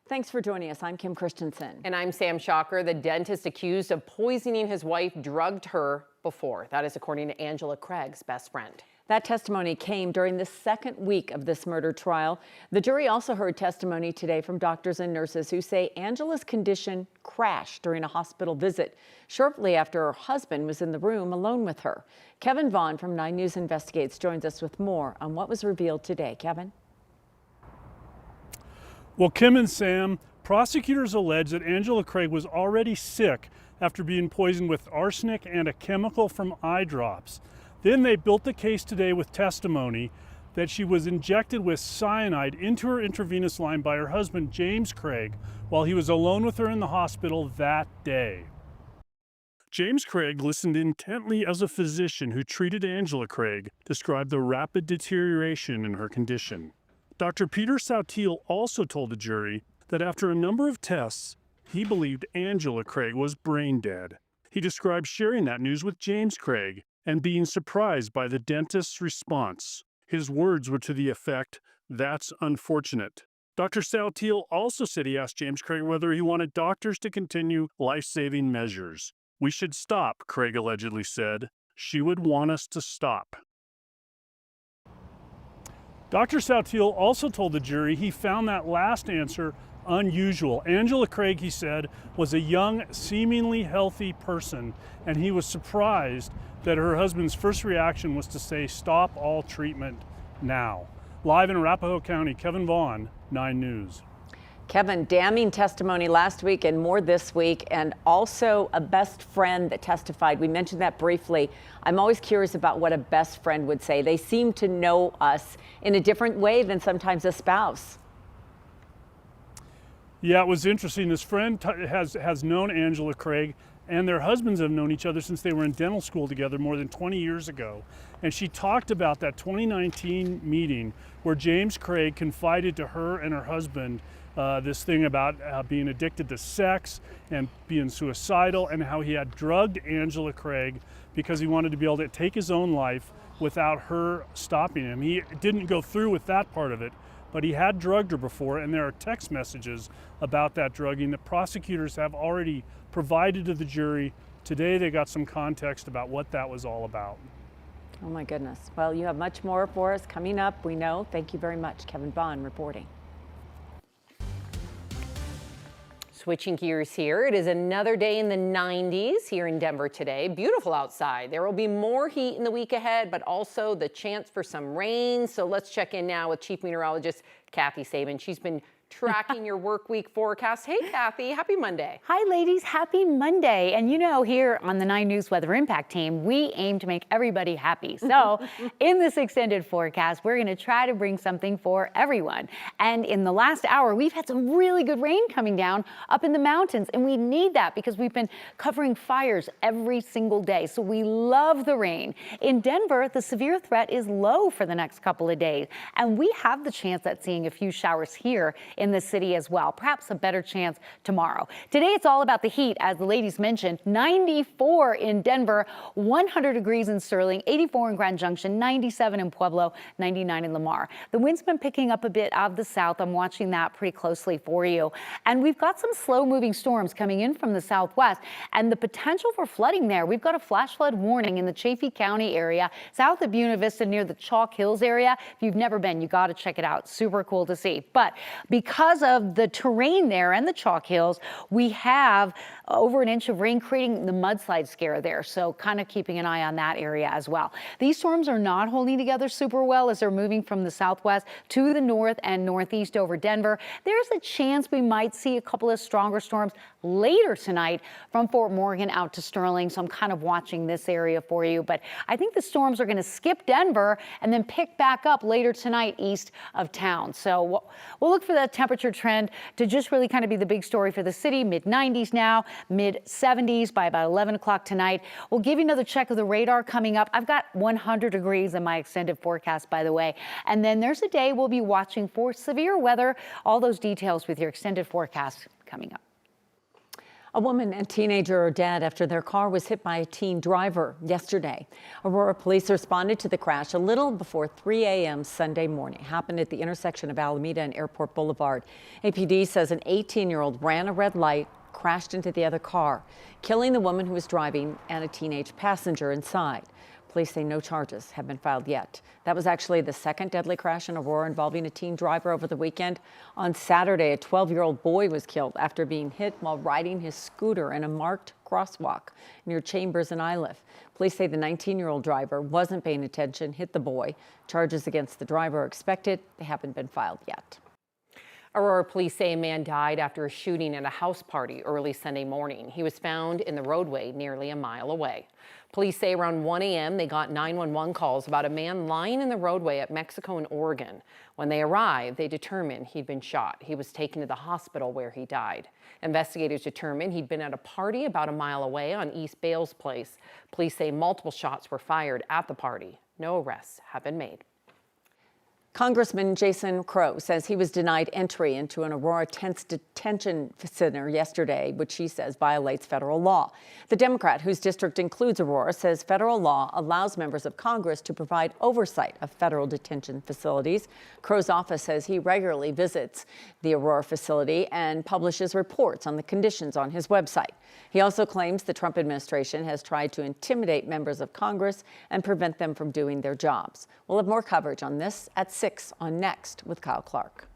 Thanks for joining us. I'm Kim Christensen. And I'm Sam Shocker. The dentist accused of poisoning his wife drugged her before. That is according to Angela Craig's best friend. That testimony came during the second week of this murder trial. The jury also heard testimony today from doctors and nurses who say Angela's condition crashed during a hospital visit shortly after her husband was in the room alone with her. Kevin Vaughn from 9 News Investigates joins us with more on what was revealed today. Kevin? Well, Kim and Sam, prosecutors allege that Angela Craig was already sick after being poisoned with arsenic and a chemical from eye drops. Then they built the case today with testimony that she was injected with cyanide into her intravenous line by her husband, James Craig, while he was alone with her in the hospital that day. James Craig listened intently as a physician who treated Angela Craig described the rapid deterioration in her condition. Dr. Peter Sautiel also told the jury that after a number of tests, he believed Angela Craig was brain dead. He described sharing that news with James Craig and being surprised by the dentist's response. His words were to the effect, "That's unfortunate." Dr. Sautiel also said he asked James Craig whether he wanted doctors to continue life-saving measures. "We should stop," Craig allegedly said. "She would want us to stop." Dr. Sautiel also told the jury he found that last answer unusual. Angela Craig, he said, was a young, seemingly healthy person, and he was surprised that her husband's first reaction was to say, "Stop all treatment now." Live in Arapahoe County, Kevin Vaughn, 9 News. Kevin, damning testimony last week and more this week, and also a best friend that testified. We mentioned that briefly. I'm always curious about what a best friend would say. They seem to know us in a different way than sometimes a spouse. Yeah, it was interesting. This friend has known Angela Craig, and their husbands have known each other since they were in dental school together more than 20 years ago. And she talked about that 2019 meeting where James Craig confided to her and her husband this thing about being addicted to sex and being suicidal, and how he had drugged Angela Craig because he wanted to be able to take his own life without her stopping him. He didn't go through with that part of it, but he had drugged her before, and there are text messages about that drugging that prosecutors have already provided to the jury. Today they got some context about what that was all about. Oh my goodness. Well, you have much more for us coming up, we know. Thank you very much. Kevin Vaughn reporting. Switching gears here, it is another day in the 90s here in Denver today. Beautiful outside. There will be more heat in the week ahead, but also the chance for some rain. So let's check in now with Chief Meteorologist Kathy Sabin. She's been tracking your work week forecast. Hey, Kathy, happy Monday. Hi, ladies. Happy Monday. And you know, here on the 9 News Weather Impact Team, we aim to make everybody happy. So in this extended forecast, we're going to try to bring something for everyone. And in the last hour, we've had some really good rain coming down up in the mountains. And we need that because we've been covering fires every single day. So we love the rain. In Denver, the severe threat is low for the next couple of days. And we have the chance at seeing a few showers here in the city as well. Perhaps a better chance tomorrow. Today, it's all about the heat, as the ladies mentioned. 94 in Denver, 100 degrees in Sterling, 84 in Grand Junction, 97 in Pueblo, 99 in Lamar. The wind's been picking up a bit out of the south. I'm watching that pretty closely for you. And we've got some slow-moving storms coming in from the southwest, and the potential for flooding there. We've got a flash flood warning in the Chaffee County area, south of Buena Vista near the Chalk Hills area. If you've never been, you got to check it out. Super cool to see. But because of the terrain there and the Chalk Hills, we have over an inch of rain, creating the mudslide scare there. So kind of keeping an eye on that area as well. These storms are not holding together super well as they're moving from the southwest to the north and northeast over Denver. There's a chance we might see a couple of stronger storms later tonight from Fort Morgan out to Sterling. So I'm kind of watching this area for you. But I think the storms are going to skip Denver and then pick back up later tonight east of town. So we'll look for that temperature trend to just really kind of be the big story for the city. Mid-90s now, mid-70s by about 11 o'clock tonight. We'll give you another check of the radar coming up. I've got 100 degrees in my extended forecast, by the way. And then there's a day we'll be watching for severe weather. All those details with your extended forecast coming up. A woman and teenager are dead after their car was hit by a teen driver yesterday. Aurora police responded to the crash a little before 3 a.m. Sunday morning. It happened at the intersection of Alameda and Airport Boulevard. APD says an 18-year-old ran a red light, crashed into the other car, killing the woman who was driving and a teenage passenger inside. Police say no charges have been filed yet. That was actually the second deadly crash in Aurora involving a teen driver over the weekend. On Saturday, a 12-year-old boy was killed after being hit while riding his scooter in a marked crosswalk near Chambers and Iliff. Police say the 19-year-old driver wasn't paying attention, hit the boy. Charges against the driver are expected. They haven't been filed yet. Aurora police say a man died after a shooting at a house party early Sunday morning. He was found in the roadway nearly a mile away. Police say around 1 a.m. they got 911 calls about a man lying in the roadway at Mexico and Oregon. When they arrived, they determined he'd been shot. He was taken to the hospital where he died. Investigators determined he'd been at a party about a mile away on East Bales Place. Police say multiple shots were fired at the party. No arrests have been made. Congressman Jason Crow says he was denied entry into an Aurora Tense Detention Center yesterday, which he says violates federal law. The Democrat, whose district includes Aurora, says federal law allows members of Congress to provide oversight of federal detention facilities. Crow's office says he regularly visits the Aurora facility and publishes reports on the conditions on his website. He also claims the Trump administration has tried to intimidate members of Congress and prevent them from doing their jobs. We'll have more coverage on this at 6 on Next with Kyle Clark.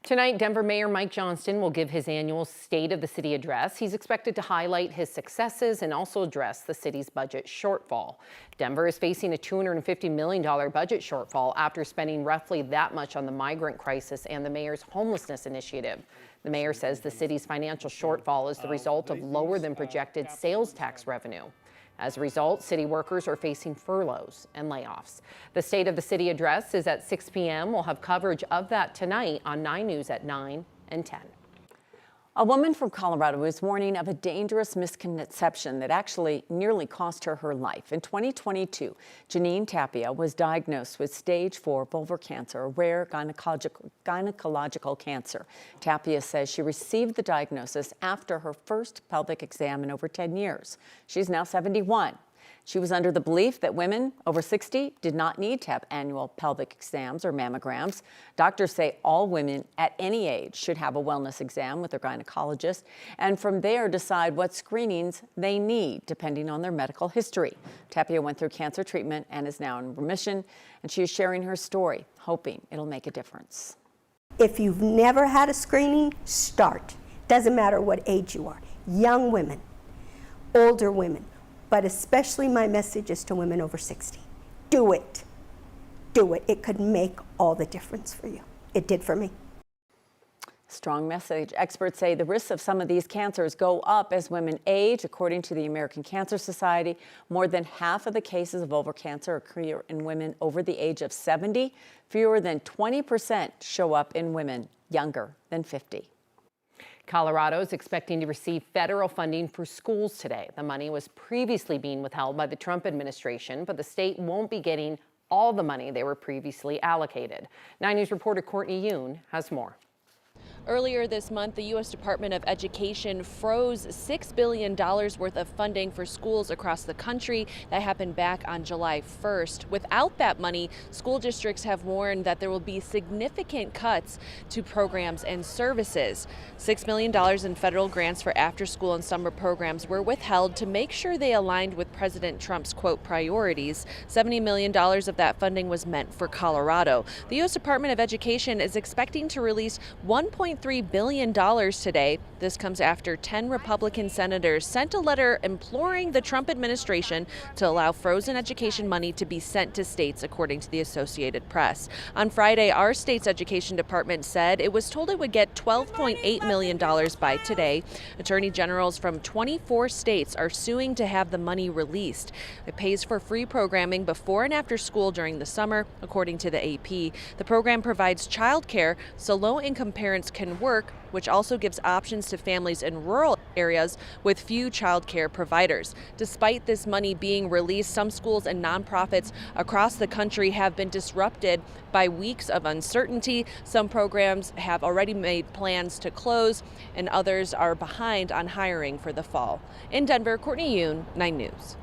Tonight, Denver Mayor Mike Johnston will give his annual State of the City address. He's expected to highlight his successes and also address the city's budget shortfall. Denver is facing a $250 million budget shortfall after spending roughly that much on the migrant crisis and the mayor's homelessness initiative. The mayor says the city's financial shortfall is the result of lower than projected sales tax revenue. As a result, city workers are facing furloughs and layoffs. The State of the City address is at 6 p.m. We'll have coverage of that tonight on 9 News at 9 and 10. A woman from Colorado is warning of a dangerous misconception that actually nearly cost her her life. In 2022, Janine Tapia was diagnosed with stage 4 vulvar cancer, a rare gynecological cancer. Tapia says she received the diagnosis after her first pelvic exam in over 10 years. She's now 71. She was under the belief that women over 60 did not need to have annual pelvic exams or mammograms. Doctors say all women at any age should have a wellness exam with their gynecologist, and from there decide what screenings they need depending on their medical history. Tapia went through cancer treatment and is now in remission, and she is sharing her story, hoping it'll make a difference. If you've never had a screening, start. Doesn't matter what age you are. Young women, older women, but especially my message is to women over 60. Do it. Do it. It could make all the difference for you. It did for me. Strong message. Experts say the risks of some of these cancers go up as women age. According to the American Cancer Society, more than half of the cases of vulvar cancer occur in women over the age of 70. Fewer than 20% show up in women younger than 50. Colorado is expecting to receive federal funding for schools today. The money was previously being withheld by the Trump administration, but the state won't be getting all the money they were previously allocated. 9 News reporter Courtney Yoon has more. Earlier this month, the U.S. Department of Education froze $6 billion worth of funding for schools across the country. That happened back on July 1st. Without that money, school districts have warned that there will be significant cuts to programs and services. $6 million in federal grants for after-school and summer programs were withheld to make sure they aligned with President Trump's, quote, priorities. $70 million of that funding was meant for Colorado. The U.S. Department of Education is expecting to release $1.3 billion today. This comes after 10 Republican senators sent a letter imploring the Trump administration to allow frozen education money to be sent to states, according to the Associated Press. On Friday, our state's education department said it was told it would get $12.8 million by today. Attorney generals from 24 states are suing to have the money released. It pays for free programming before and after school during the summer, according to the AP. The program provides childcare so low-income parents can work, which also gives options to families in rural areas with few childcare providers. Despite this money being released, some schools and nonprofits across the country have been disrupted by weeks of uncertainty. Some programs have already made plans to close, and others are behind on hiring for the fall. In Denver, Courtney Yoon, 9 News.